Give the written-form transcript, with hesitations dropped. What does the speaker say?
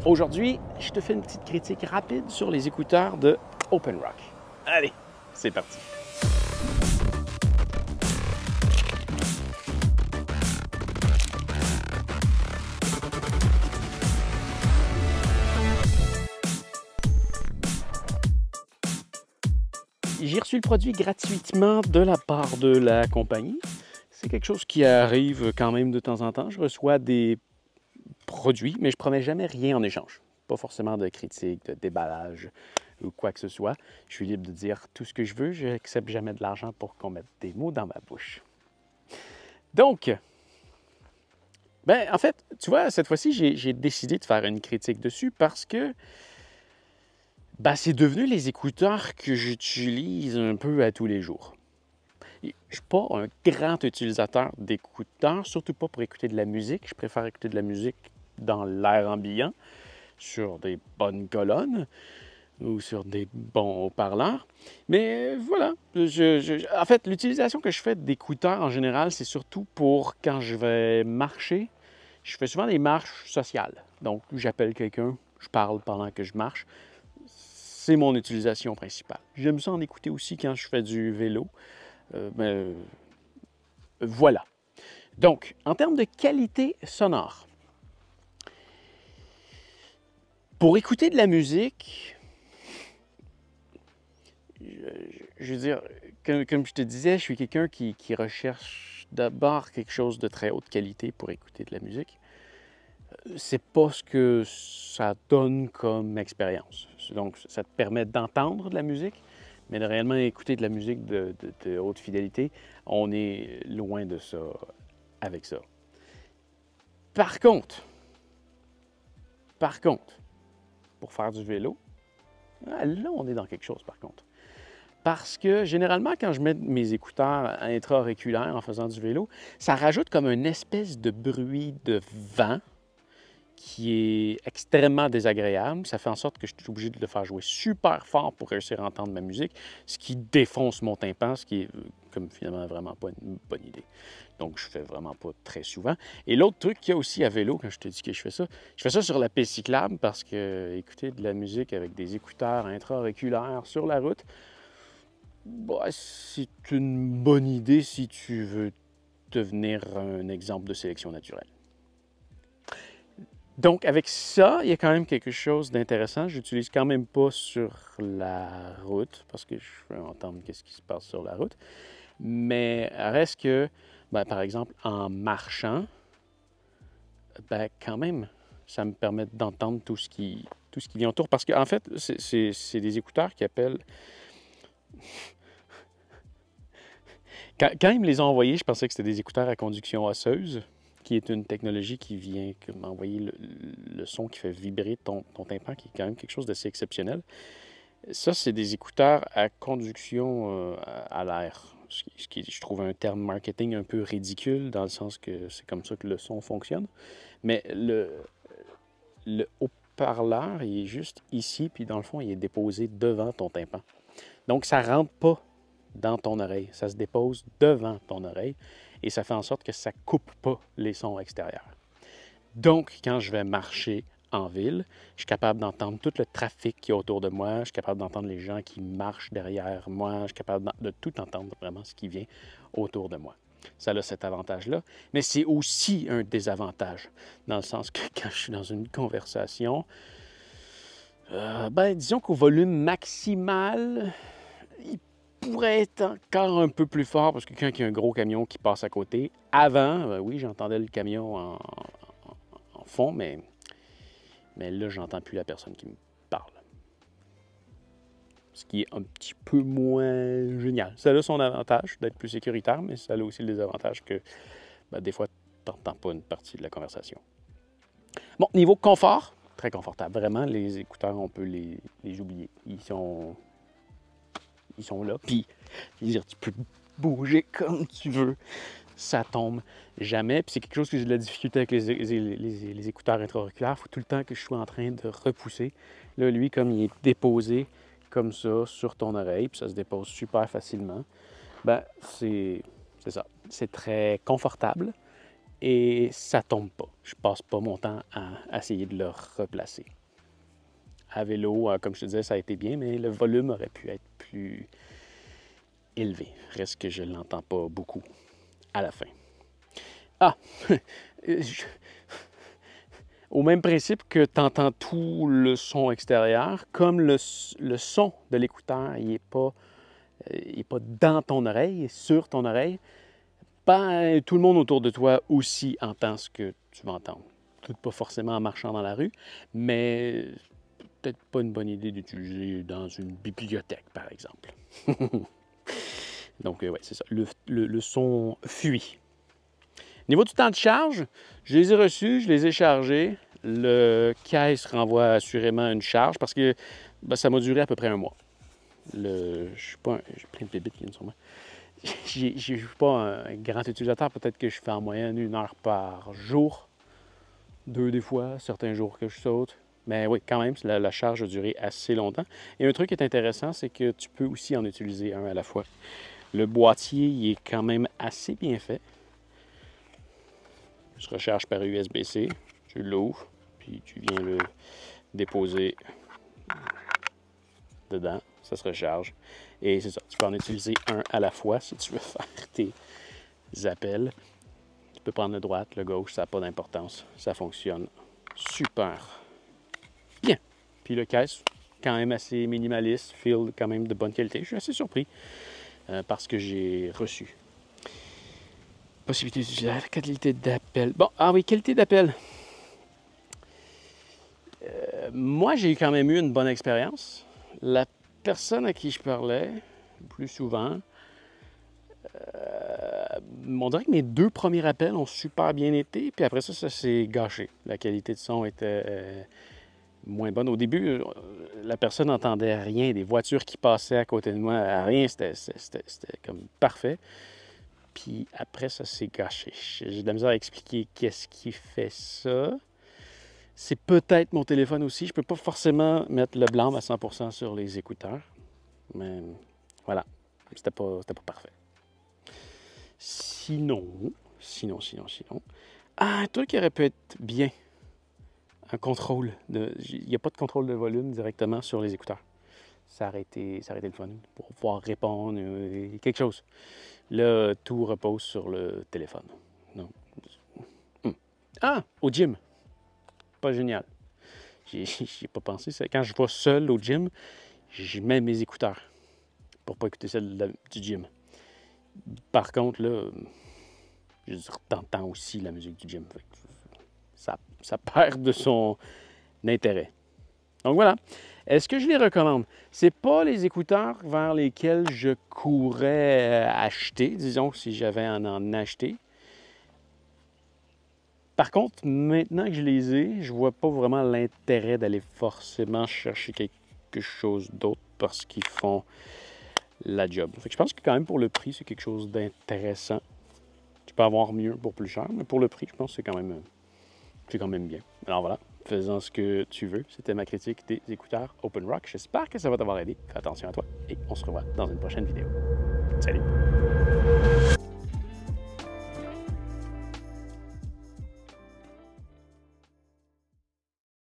Aujourd'hui, je te fais une petite critique rapide sur les écouteurs de Open Rock. Allez, c'est parti. J'ai reçu le produit gratuitement de la part de la compagnie. C'est quelque chose qui arrive quand même de temps en temps. Je reçois des produits, mais je promets jamais rien en échange. Pas forcément de critique, de déballage ou quoi que ce soit. Je suis libre de dire tout ce que je veux. Je n'accepte jamais de l'argent pour qu'on mette des mots dans ma bouche. Donc, en fait, tu vois, cette fois-ci, j'ai décidé de faire une critique dessus parce que c'est devenu les écouteurs que j'utilise un peu à tous les jours. Je ne suis pas un grand utilisateur d'écouteurs, surtout pas pour écouter de la musique. Je préfère écouter de la musique dans l'air ambiant, sur des bonnes colonnes ou sur des bons haut-parleurs. Mais voilà, en fait, l'utilisation que je fais d'écouteurs en général, c'est surtout pour quand je vais marcher. Je fais souvent des marches sociales. Donc, j'appelle quelqu'un, je parle pendant que je marche. C'est mon utilisation principale. J'aime ça en écouter aussi quand je fais du vélo. Voilà. Donc, en termes de qualité sonore, pour écouter de la musique, je veux dire, comme je te disais, je suis quelqu'un qui recherche d'abord quelque chose de très haute qualité pour écouter de la musique. C'est pas ce que ça donne comme expérience. Donc, ça te permet d'entendre de la musique, mais de réellement écouter de la musique de haute fidélité, on est loin de ça avec ça. Par contre, pour faire du vélo, là, on est dans quelque chose par contre. Parce que généralement, quand je mets mes écouteurs intra-auriculaires en faisant du vélo, ça rajoute comme une espèce de bruit de vent qui est extrêmement désagréable. Ça fait en sorte que je suis obligé de le faire jouer super fort pour réussir à entendre ma musique, ce qui défonce mon tympan, ce qui est comme finalement vraiment pas une bonne idée. Donc, je fais vraiment pas très souvent. Et l'autre truc qu'il y a aussi à vélo, quand je te dis que je fais ça sur la piste cyclable parce que écouter de la musique avec des écouteurs intra-auriculaires sur la route, c'est une bonne idée si tu veux devenir un exemple de sélection naturelle. Donc, avec ça, il y a quand même quelque chose d'intéressant. Je n'utilise quand même pas sur la route parce que je veux entendre ce qui se passe sur la route. Mais reste que, par exemple, en marchant, quand même, ça me permet d'entendre tout ce qui vient autour. Parce qu'en fait, c'est des écouteurs qui appellent... Quand ils me les ont envoyés, je pensais que c'était des écouteurs à conduction osseuse, qui est une technologie qui vient m'envoyer le son qui fait vibrer ton tympan, qui est quand même quelque chose d'assez exceptionnel. Ça, c'est des écouteurs à conduction à l'air, ce qui, je trouve, un terme marketing un peu ridicule, dans le sens que c'est comme ça que le son fonctionne. Mais le haut-parleur, il est juste ici, puis dans le fond, il est déposé devant ton tympan. Donc, ça ne rentre pas dans ton oreille, ça se dépose devant ton oreille et ça fait en sorte que ça ne coupe pas les sons extérieurs. Donc, quand je vais marcher en ville, je suis capable d'entendre tout le trafic qui est autour de moi, je suis capable d'entendre les gens qui marchent derrière moi, je suis capable de tout entendre vraiment ce qui vient autour de moi. Ça a cet avantage-là, mais c'est aussi un désavantage, dans le sens que quand je suis dans une conversation, disons qu'au volume maximal, il pourrait être encore un peu plus fort parce que quand il y a un gros camion qui passe à côté, avant, oui, j'entendais le camion en fond, mais là, j'entends plus la personne qui me parle. Ce qui est un petit peu moins génial. Ça a son avantage d'être plus sécuritaire, mais ça a aussi le désavantage que des fois, tu n'entends pas une partie de la conversation. Bon, niveau confort, très confortable. Vraiment, les écouteurs, on peut les oublier. Ils sont là. Puis, tu peux bouger comme tu veux. Ça tombe jamais. Puis c'est quelque chose que j'ai de la difficulté avec les écouteurs intra-auriculaires. Il faut tout le temps que je sois en train de repousser. Là, lui, comme il est déposé comme ça sur ton oreille, puis ça se dépose super facilement, c'est ça. C'est très confortable et ça tombe pas. Je passe pas mon temps à essayer de le replacer. À vélo, comme je te disais, ça a été bien, mais le volume aurait pu être plus élevé. Reste que je l'entends pas beaucoup à la fin. Ah! Au même principe que tu entends tout le son extérieur, comme le son de l'écouteur, il n'est pas dans ton oreille, sur ton oreille, ben, tout le monde autour de toi aussi entend ce que tu vas entendre. Peut-être pas forcément en marchant dans la rue, mais peut-être pas une bonne idée d'utiliser dans une bibliothèque, par exemple. Donc, ouais, c'est ça. Le son fuit. Niveau du temps de charge, je les ai reçus, je les ai chargés. Le caisse renvoie assurément une charge parce que ben, ça m'a duré à peu près un mois. Je suis pas j'ai plein de bébites qui viennent sur moi. Je ne suis pas un grand utilisateur. Peut-être que je fais en moyenne 1 heure par jour. 2 des fois, certains jours que je saute. Mais oui, quand même, la charge a duré assez longtemps. Et un truc qui est intéressant, c'est que tu peux aussi en utiliser un à la fois. Le boîtier, il est quand même assez bien fait. Il se recharge par USB-C. Tu l'ouvres, puis tu viens le déposer dedans. Ça se recharge. Et c'est ça, tu peux en utiliser un à la fois si tu veux faire tes appels. Tu peux prendre le droite, le gauche, ça n'a pas d'importance. Ça fonctionne super bien. Puis le caisse, quand même assez minimaliste, feel quand même de bonne qualité. Je suis assez surpris parce que j'ai reçu. Possibilité d'utiliser la qualité d'appel. Bon, ah oui, qualité d'appel. Moi, j'ai quand même eu une bonne expérience. La personne à qui je parlais, plus souvent, on dirait que mes 2 premiers appels ont super bien été, puis après ça s'est gâché. La qualité de son était moins bonne. Au début, la personne n'entendait rien, des voitures qui passaient à côté de moi, rien, c'était comme parfait. Puis après, ça s'est gâché. J'ai de la misère à expliquer qu'est-ce qui fait ça. C'est peut-être mon téléphone aussi. Je ne peux pas forcément mettre le blâme à 100% sur les écouteurs. Mais voilà, c'était pas parfait. Sinon. Ah, un truc qui aurait pu être bien. Un contrôle. Il n'y a pas de contrôle de volume directement sur les écouteurs. Ça aurait été le fun pour pouvoir répondre, quelque chose. Là, tout repose sur le téléphone. Non. Ah, au gym. Pas génial. J'y ai pas pensé. Quand je vais seul au gym, je mets mes écouteurs pour pas écouter celle du gym. Par contre, là, je t'entends aussi la musique du gym. Ça perd de son intérêt. Donc voilà. Est-ce que je les recommande? C'est pas les écouteurs vers lesquels je courrais acheter, disons, si j'avais à en acheter. Par contre, maintenant que je les ai, je vois pas vraiment l'intérêt d'aller forcément chercher quelque chose d'autre parce qu'ils font la job. Fait que je pense que quand même pour le prix, c'est quelque chose d'intéressant. Tu peux avoir mieux pour plus cher, mais pour le prix, je pense que c'est quand même bien. Alors voilà, faisant ce que tu veux. C'était ma critique des écouteurs Open Rock. J'espère que ça va t'avoir aidé. Fais attention à toi et on se revoit dans une prochaine vidéo. Salut!